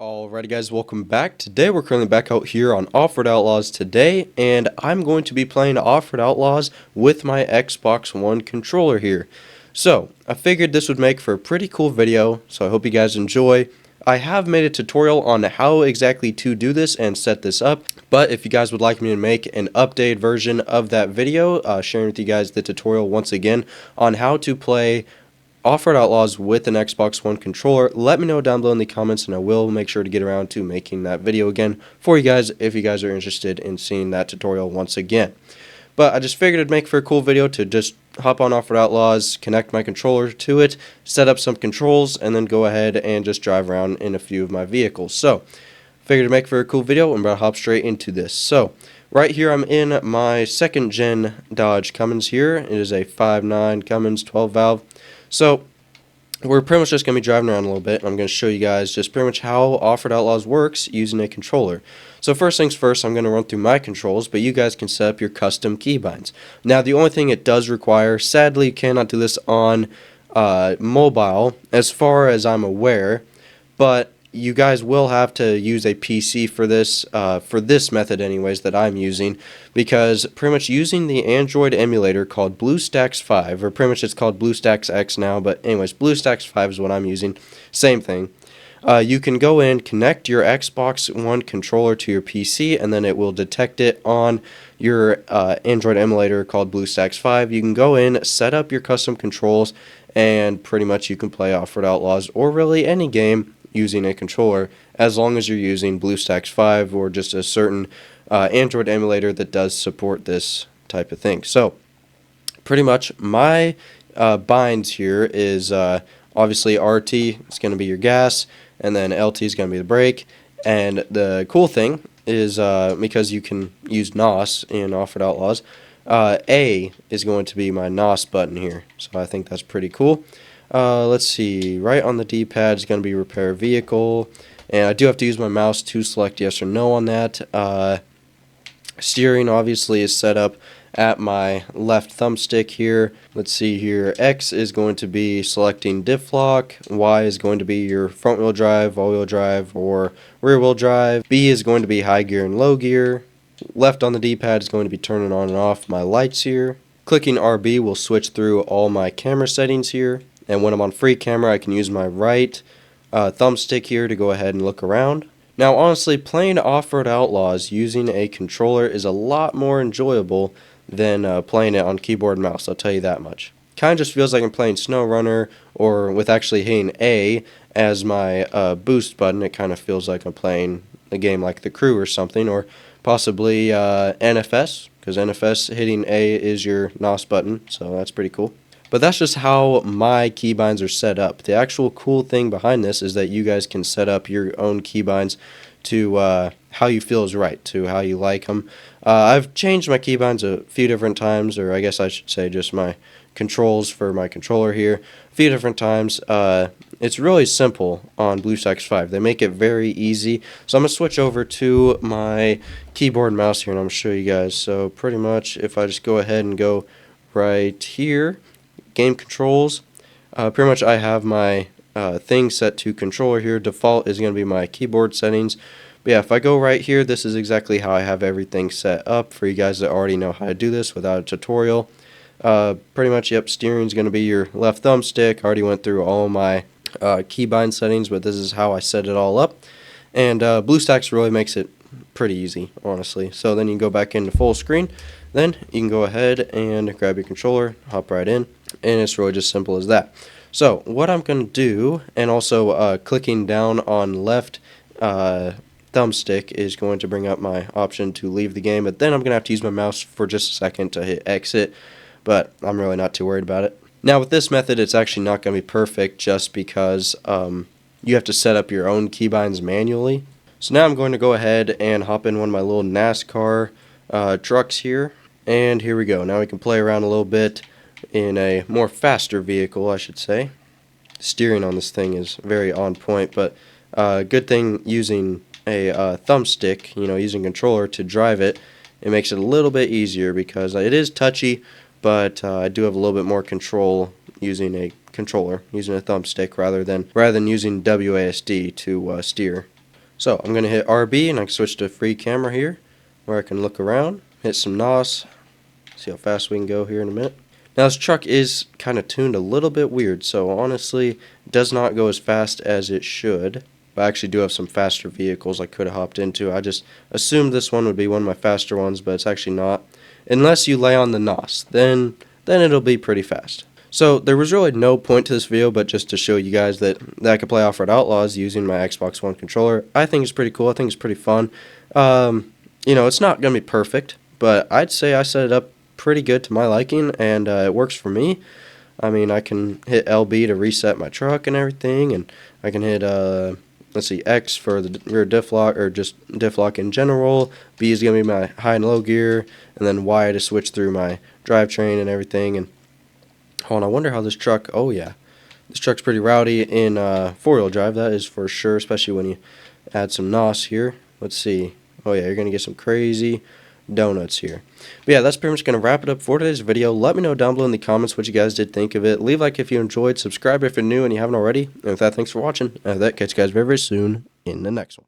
Alrighty guys, welcome back. Today we're currently back out here on Offroad Outlaws today, and I'm going to be playing Offroad Outlaws with my Xbox One controller here. So, I figured this would make for a pretty cool video, so I hope you guys enjoy. I have made a tutorial on how exactly to do this and set this up, but if you guys would like me to make an updated version of that video, sharing with you guys the tutorial once again on how to play Offroad Outlaws with an Xbox One controller, let me know down below in the comments and I will make sure to get around to making that video again for you guys if you guys are interested in seeing that tutorial once again. But I just figured it'd make for a cool video to just hop on Offroad Outlaws, connect my controller to it, set up some controls, and then go ahead and just drive around in a few of my vehicles. So, figured it'd make for a cool video. I'm about to hop straight into this. So, right here I'm in my second gen Dodge Cummins here. It is a 5.9 Cummins 12 valve. So, we're pretty much just going to be driving around a little bit, and I'm going to show you guys just pretty much how Offroad Outlaws works using a controller. So first things first, I'm going to run through my controls, but you guys can set up your custom keybinds. Now, the only thing it does require, sadly you cannot do this on mobile, as far as I'm aware, but you guys will have to use a PC for this method anyways that I'm using, because pretty much using the Android emulator called BlueStacks 5, or pretty much it's called BlueStacks X now, but anyways, BlueStacks 5 is what I'm using, same thing. You can go in, connect your Xbox One controller to your PC, and then it will detect it on your Android emulator called BlueStacks 5. You can go in, set up your custom controls, and pretty much you can play Offroad Outlaws, or really any game, using a controller, as long as you're using BlueStacks 5 or just a certain Android emulator that does support this type of thing. So, pretty much my binds here is obviously RT, it's going to be your gas, and then LT is going to be the brake. And the cool thing is, because you can use NOS in Offroad Outlaws, A is going to be my NOS button here. So I think that's pretty cool. Let's see, right on the D-pad is going to be repair vehicle, and I do have to use my mouse to select yes or no on that. Steering obviously is set up at my left thumbstick here. Let's see here, X is going to be selecting diff lock, Y is going to be your front wheel drive, all wheel drive, or rear wheel drive, B is going to be high gear and low gear, left on the D-pad is going to be turning on and off my lights here. Clicking RB will switch through all my camera settings here. And when I'm on free camera, I can use my right thumbstick here to go ahead and look around. Now, honestly, playing Offroad Outlaws using a controller is a lot more enjoyable than playing it on keyboard and mouse, I'll tell you that much. Kind of just feels like I'm playing SnowRunner, or with actually hitting A as my boost button, it kind of feels like I'm playing a game like The Crew or something, or possibly NFS, because NFS hitting A is your NOS button, so that's pretty cool. But that's just how my keybinds are set up. The actual cool thing behind this is that you guys can set up your own keybinds to how you feel is right, to how you like them. I've changed my keybinds a few different times, or I guess I should say just my controls for my controller here, a few different times. It's really simple on BlueStacks 5. They make it very easy. So I'm going to switch over to my keyboard and mouse here, and I'm going to show you guys. So pretty much if I just go ahead and go right here, game controls, pretty much I have my thing set to controller here. Default is going to be my keyboard settings. But yeah, if I go right here, this is exactly how I have everything set up for you guys that already know how to do this without a tutorial. Pretty much, yep, steering is going to be your left thumbstick. I already went through all my keybind settings, but this is how I set it all up. And BlueStacks really makes it pretty easy, honestly. So then you can go back into full screen. Then you can go ahead and grab your controller, hop right in, and it's really just simple as that. So what I'm going to do, and also clicking down on left thumbstick is going to bring up my option to leave the game, but then I'm going to have to use my mouse for just a second to hit exit, but I'm really not too worried about it. Now with this method, it's actually not going to be perfect just because you have to set up your own keybinds manually. So now I'm going to go ahead and hop in one of my little NASCAR trucks here. And here we go. Now we can play around a little bit in a more faster vehicle, I should say. Steering on this thing is very on point, but good thing using a thumbstick, using controller to drive it, it makes it a little bit easier because it is touchy, but I do have a little bit more control using a controller, using a thumbstick rather than using WASD to steer. So I'm going to hit RB and I can switch to free camera here where I can look around, hit some NOS, see how fast we can go here in a minute. Now this truck is kind of tuned a little bit weird, so honestly it does not go as fast as it should. But I actually do have some faster vehicles I could have hopped into. I just assumed this one would be one of my faster ones, but it's actually not. Unless you lay on the NOS, then it'll be pretty fast. So there was really no point to this video, but just to show you guys that I could play Offroad Outlaws using my Xbox One controller. I think it's pretty cool. I think it's pretty fun. You know, it's not going to be perfect, but I'd say I set it up pretty good to my liking, and it works for me. I mean, I can hit LB to reset my truck and everything, and I can hit let's see, X for the rear diff lock, or just diff lock in general. B is going to be my high and low gear, and then Y to switch through my drivetrain and everything. And hold on, I wonder how this truck, oh yeah, this truck's pretty rowdy in four-wheel drive, that is for sure, especially when you add some NOS here. Let's see, oh yeah, you're going to get some crazy donuts here. But yeah, that's pretty much going to wrap it up for today's video. Let me know down below in the comments what you guys did think of it. Leave a like if you enjoyed, subscribe if you're new and you haven't already, and with that, thanks for watching, and with that, catch you guys very, very soon in the next one.